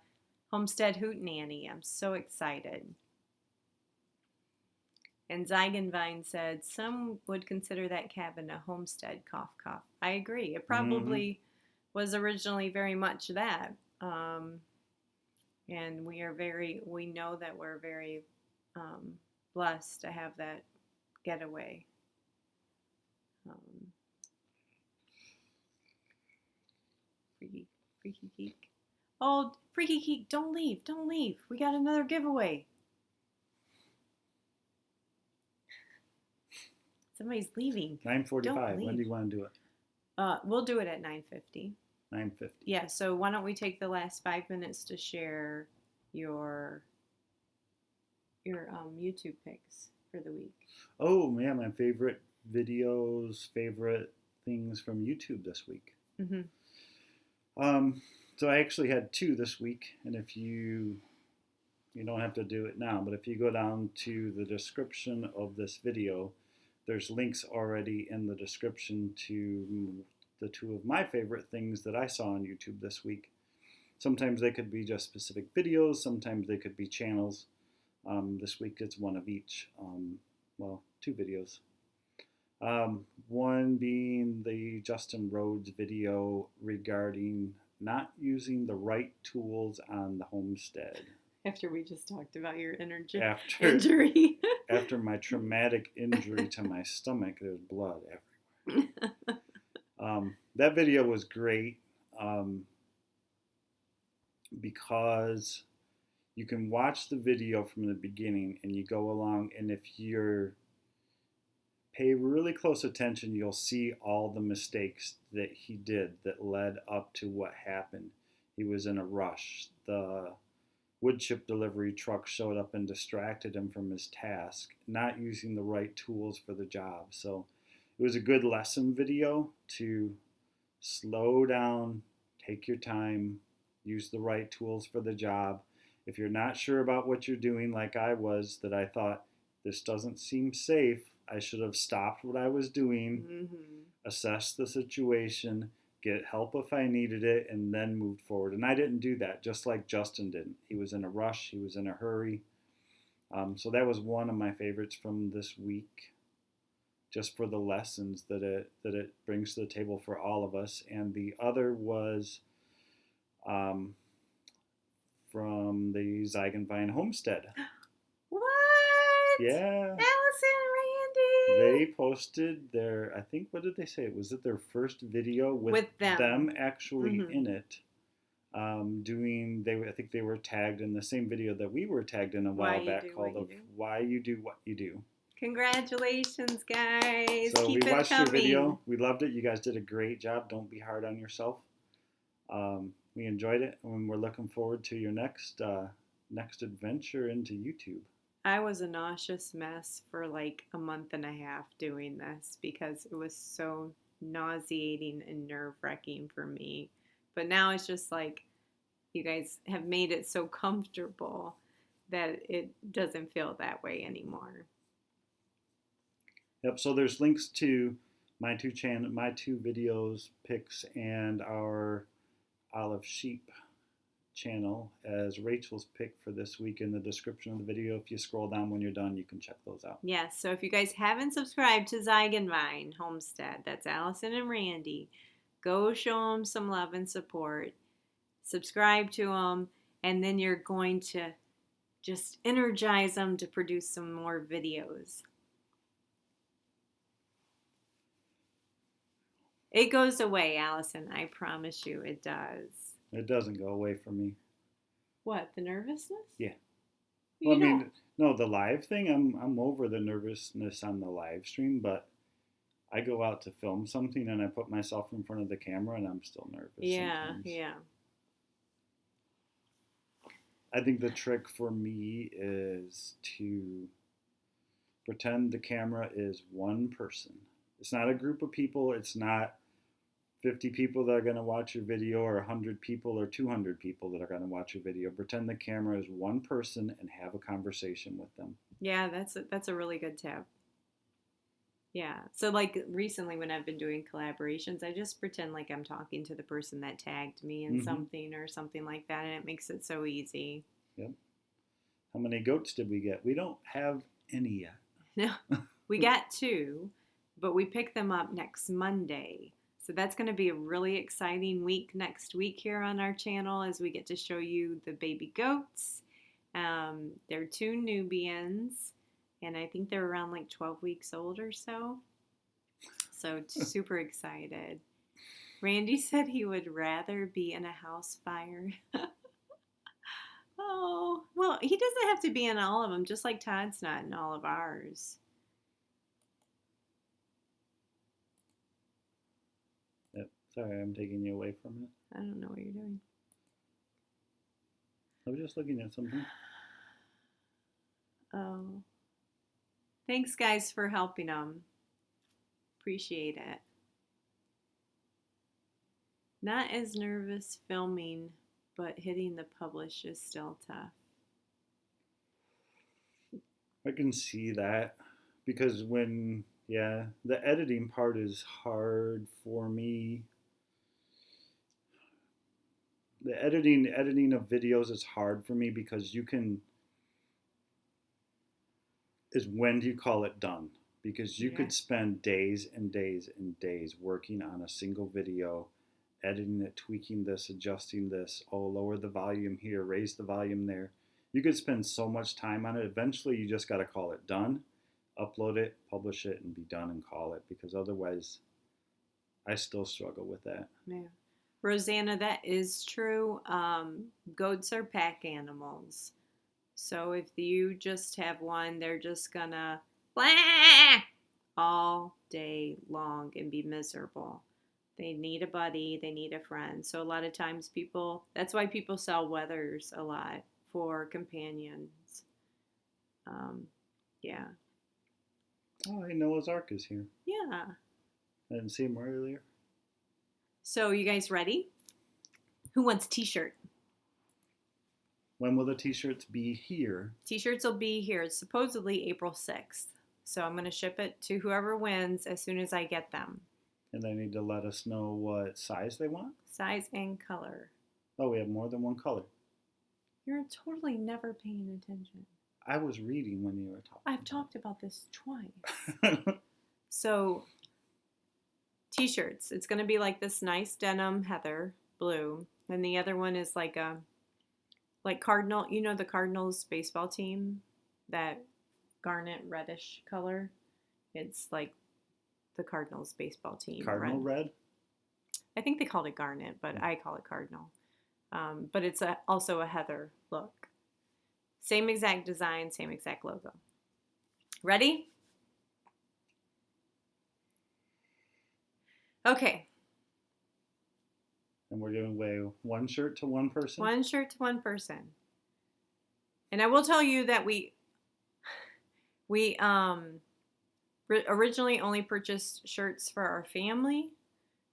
Homestead Hootenanny. I'm so excited. And ZiegenVine said, some would consider that cabin a homestead, cough, cough. I agree. It probably was originally very much that. And we know that we're very blessed to have that getaway. Freaky Geek. Oh, Freaky Geek, don't leave. We got another giveaway. Somebody's leaving. 9:45. When do you want to do it? We'll do it at 9:50. 9:50. Yeah, so why don't we take the last 5 minutes to share your YouTube picks for the week. Oh, yeah, my favorite videos, favorite things from YouTube this week. Mm-hmm. So I actually had 2 this week, and if you don't have to do it now, but if you go down to the description of this video, there's links already in the description to the 2 of my favorite things that I saw on YouTube this week. Sometimes they could be just specific videos, sometimes they could be channels. This week it's one of each. 2 videos. One being the Justin Rhodes video regarding not using the right tools on the Homestead. After we just talked about your injury. After my traumatic injury to my stomach, there's blood everywhere. That video was great because you can watch the video from the beginning and you go along, and if you pay really close attention, you'll see all the mistakes that he did that led up to what happened. He was in a rush. The wood chip delivery truck showed up and distracted him from his task, not using the right tools for the job. So it was a good lesson video to slow down, take your time, use the right tools for the job. If you're not sure about what you're doing, like I was, that I thought, this doesn't seem safe, I should have stopped what I was doing, assessed the situation, get help if I needed it, and then moved forward. And I didn't do that, just like Justin didn't. He was in a rush. He was in a hurry. So that was one of my favorites from this week, just for the lessons that it brings to the table for all of us. And the other was from the ZiegenVine Homestead. What? Yeah. Allison, Randy. They posted their, I think, what did they say? Was it their first video with them actually in it? I think they were tagged in the same video that we were tagged in a while back, called Why You Do What You Do. Congratulations, guys. So Keep we watched your video. We loved it. You guys did a great job. Don't be hard on yourself. We enjoyed it, and we're looking forward to your next adventure into YouTube. I was a nauseous mess for like a month and a half doing this because it was so nauseating and nerve-wracking for me. But now it's just like you guys have made it so comfortable that it doesn't feel that way anymore. Yep, so there's links to my 2 videos, pics, and our Olivesheep channel as Rachel's pick for this week in the description of the video. If you scroll down when you're done, you can check those out. Yes, so if you guys haven't subscribed to ZiegenVine Homestead, that's Allison and Randy, go show them some love and support. Subscribe to them, and then you're going to just energize them to produce some more videos. It goes away, Allison. I promise you it does. It doesn't go away from me. What, the nervousness? Yeah. Well, no, the live thing, I'm over the nervousness on the live stream, but I go out to film something and I put myself in front of the camera and I'm still nervous. Yeah, sometimes. Yeah. I think the trick for me is to pretend the camera is one person. It's not a group of people. It's not 50 people that are going to watch your video, or 100 people, or 200 people that are going to watch your video. Pretend the camera is one person and have a conversation with them. Yeah, that's a really good tip. Yeah. So like recently when I've been doing collaborations, I just pretend like I'm talking to the person that tagged me in something or something like that, and it makes it so easy. Yep. How many goats did we get? We don't have any yet. No, we got 2, but we pick them up next Monday. So that's going to be a really exciting week next week here on our channel as we get to show you the baby goats. They're 2 Nubians, and I think they're around like 12 weeks old or so. So super excited. Randy said he would rather be in a house fire. Oh, well, he doesn't have to be in all of them, just like Todd's not in all of ours. Yep. Sorry, I'm taking you away from it. I don't know what you're doing. I was just looking at something. Oh. Thanks, guys, for helping them. Appreciate it. Not as nervous filming, but hitting the publish is still tough. I can see that because the editing part is hard for me. The editing of videos is hard for me because when do you call it done? Because you could spend days and days and days working on a single video, editing it, tweaking this, adjusting this, lower the volume here, raise the volume there. You could spend so much time on it. Eventually, you just got to call it done, upload it, publish it, and be done and call it. Because otherwise, I still struggle with that. Yeah. Rosanna, that is true. Goats are pack animals. So if you just have one, they're just going to blah all day long and be miserable. They need a buddy. They need a friend. So a lot of times that's why people sell wethers a lot for companions. Yeah. Oh, hey, Noah's Ark is here. Yeah. I didn't see him earlier. So you guys ready? Who wants a t-shirt? When will the t-shirts be here? T-shirts will be here. It's supposedly April 6th. So I'm going to ship it to whoever wins as soon as I get them. And they need to let us know what size they want? Size and color. Oh, we have more than one color. You're totally never paying attention. I was reading when you were talking. I've talked about this twice. So, t-shirts. It's going to be like this nice denim heather blue. And the other one is like Cardinal. You know the Cardinals baseball team? That garnet reddish color? It's like the Cardinals baseball team. Cardinal red? I think they called it garnet, but I call it cardinal. But it's also a heather look. Same exact design, same exact logo. Ready? Okay. And we're giving away one shirt to one person? One shirt to one person. And I will tell you that we originally only purchased shirts for our family.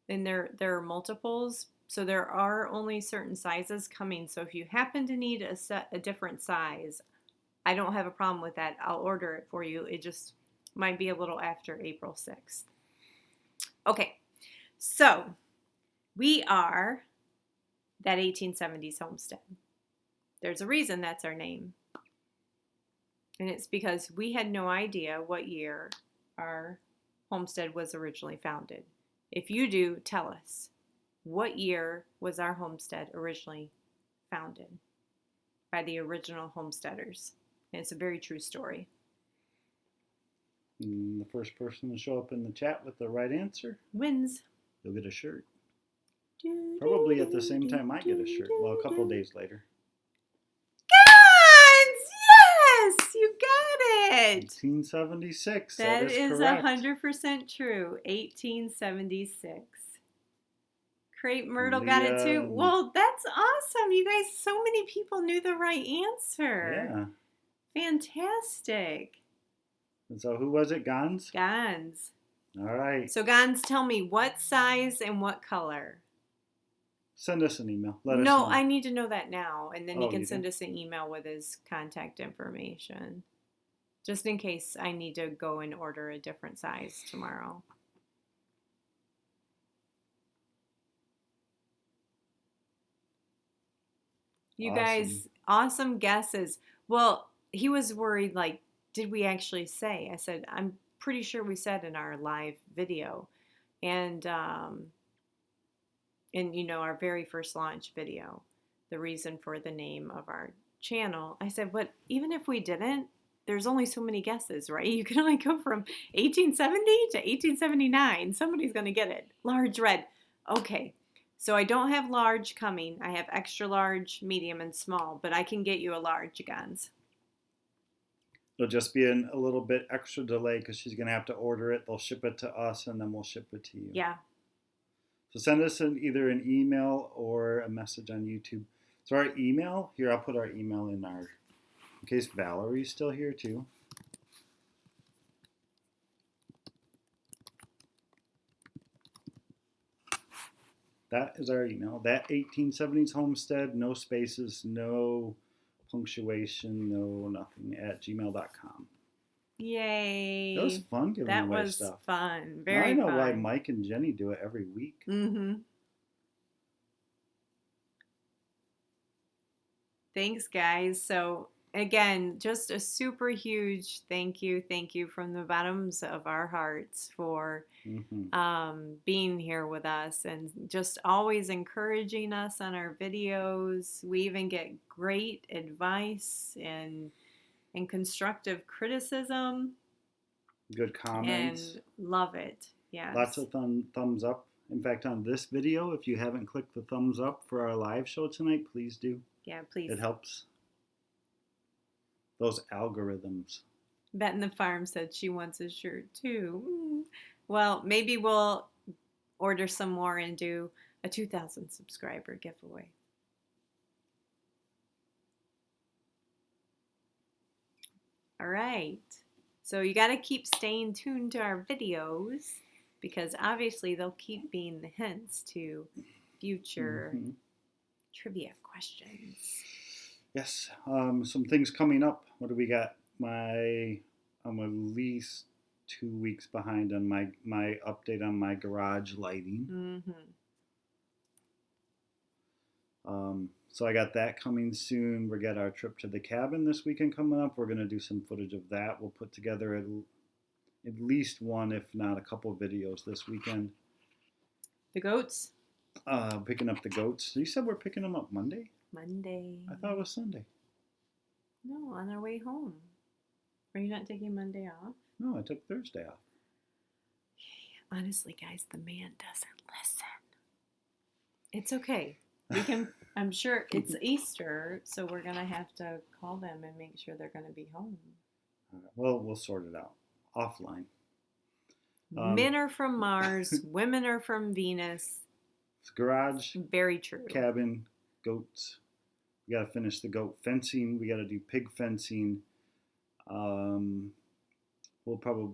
And there are multiples. So there are only certain sizes coming. So if you happen to need a different size, I don't have a problem with that. I'll order it for you. It just might be a little after April 6th. Okay, so we are that 1870s Homestead. There's a reason that's our name. And it's because we had no idea what year our homestead was originally founded. If you do, tell us. What year was our homestead originally founded by the original homesteaders? And it's a very true story. And the first person to show up in the chat with the right answer wins. You'll get a shirt. Probably at the same time I get a shirt. Well, a couple days later. Yes! You got it! 1876. That is correct. 100% true. 1876. Crepe Myrtle got it too. Well, that's awesome. You guys, so many people knew the right answer. Yeah. Fantastic. And so who was it? Gans? Gans. All right. So Gans, tell me what size and what color? Send us an email. Let us No, know. I need to know that now. And then he can you send do? us an email with his contact information. Just in case I need to go and order a different size tomorrow. You guys, awesome guesses. Well, he was worried, like, did we actually say? I said, I'm pretty sure we said in our live video. And And, our very first launch video, the reason for the name of our channel, I said, but even if we didn't, there's only so many guesses, right? You can only go from 1870 to 1879. Somebody's going to get it. Large red. Okay. So I don't have large coming. I have extra large, medium, and small, but I can get you a large, guys. It'll just be a little bit extra delay because she's going to have to order it. They'll ship it to us, and then we'll ship it to you. Yeah. So send us either an email or a message on YouTube. So our email, here, I'll put our email in case Valerie's still here too. That is our email. That 1870s Homestead, no spaces, no punctuation, no nothing, at gmail.com. Yay. That was fun giving away stuff. That was fun. Very fun. I know why Mike and Jenny do it every week. Mm-hmm. Thanks, guys. So, again, just a super huge thank you from the bottoms of our hearts for being here with us and just always encouraging us on our videos. We even get great advice and constructive criticism. Good comments. And love it. Yeah. Lots of thumbs up. In fact, on this video, if you haven't clicked the thumbs up for our live show tonight, please do. Yeah, please. It helps. Those algorithms. Bet in the Farm said she wants a shirt too. Well, maybe we'll order some more and do a 2,000 subscriber giveaway. All right. So you got to keep staying tuned to our videos because obviously they'll keep being the hints to future trivia questions. Yes. Some things coming up. What do we got? I'm at least 2 weeks behind on my update on my garage lighting. So I got that coming soon. We got our trip to the cabin this weekend coming up. We're going to do some footage of that. We'll put together at least one, if not a couple videos this weekend. The goats? Picking up the goats. You said we're picking them up Monday? Monday. I thought it was Sunday. No, on our way home. Are you not taking Monday off? No, I took Thursday off. Honestly, guys, the man doesn't listen. It's okay. We can. I'm sure it's Easter, so we're gonna have to call them and make sure they're gonna be home. All right, well, we'll sort it out offline. Men are from Mars, women are from Venus. It's garage. Very true. Cabin, goats. We got to finish the goat fencing. We got to do pig fencing.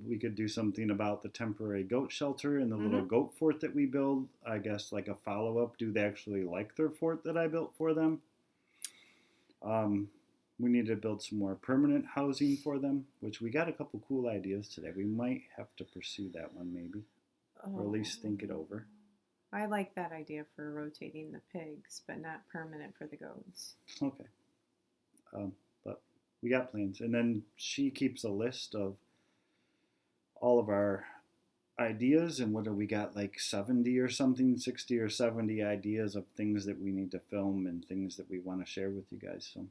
We could do something about the temporary goat shelter and the little goat fort that we build. I guess like a follow-up. Do they actually like their fort that I built for them? We need to build some more permanent housing for them, which we got a couple cool ideas today. We might have to pursue that one maybe, or at least think it over. I like that idea for rotating the pigs, but not permanent for the goats. Okay. But we got plans. And then she keeps a list of all of our ideas. And what do we got, like 70 or something, 60 or 70 ideas of things that we need to film and things that we want to share with you guys. So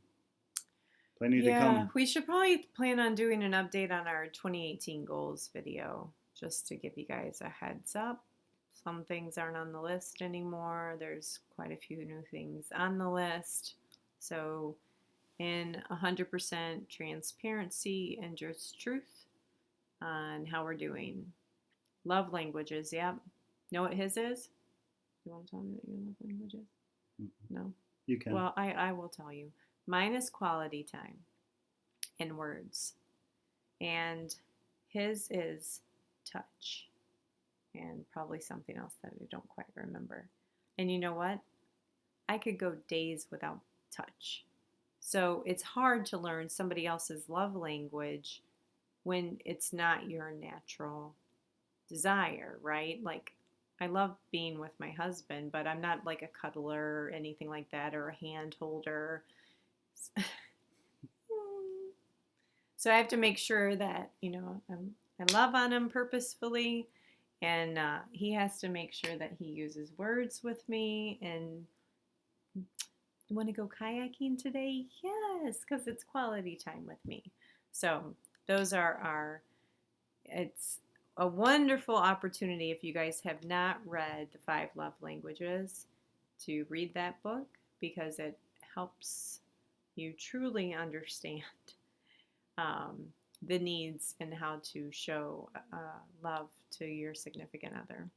plenty to come. Yeah, we should probably plan on doing an update on our 2018 goals video, just to give you guys a heads up. Some things aren't on the list anymore. There's quite a few new things on the list. So in 100% transparency and just truth on how we're doing. Love languages, yep. Know what his is? You want to tell me what your love language is? No? You can. Well, I will tell you. Mine is quality time and words. And his is touch. And probably something else that I don't quite remember. And you know what? I could go days without touch. So it's hard to learn somebody else's love language when it's not your natural desire, right? Like, I love being with my husband, but I'm not like a cuddler or anything like that, or a hand holder. So I have to make sure that, I love on him purposefully, And he has to make sure that he uses words with me. And you want to go kayaking today? Yes, because it's quality time with me. So those are it's a wonderful opportunity if you guys have not read The Five Love Languages to read that book, because it helps you truly understand the needs and how to show love to your significant other.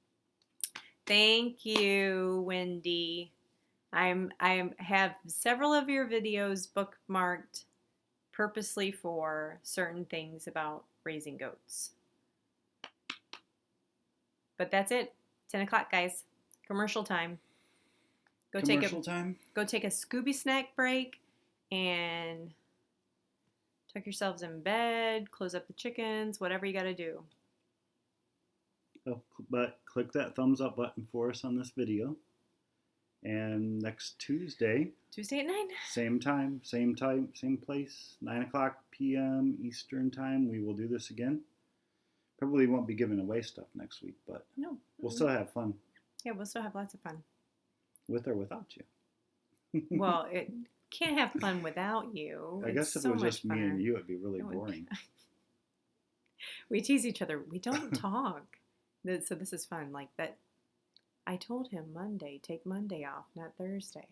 Thank you, Wendy. I have several of your videos bookmarked purposely for certain things about raising goats. But that's it. 10 o'clock, guys. Commercial time. Go take a Scooby snack break and tuck yourselves in bed, close up the chickens, whatever you got to do. Oh, but click that thumbs up button for us on this video. And next Tuesday at 9. Same time, same place, 9 o'clock p.m. Eastern time. We will do this again. Probably won't be giving away stuff next week, but no, we'll still have fun. Yeah, we'll still have lots of fun. With or without you. Well, it can't have fun without you. I guess if it was just me and you, it'd be really boring. We tease each other. We don't talk. So this is fun. Like that. I told him Monday, take Monday off, not Thursday.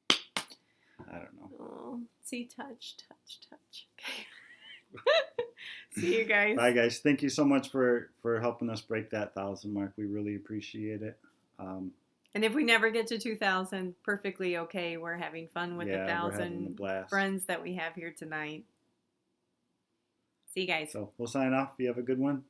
I don't know. Oh, see, touch. Okay. See you guys. Bye, guys. Thank you so much for helping us break that 1,000 mark. We really appreciate it. And if we never get to 2,000, perfectly okay. We're having fun with the 1,000 friends that we have here tonight. See you guys. So we'll sign off. You have a good one.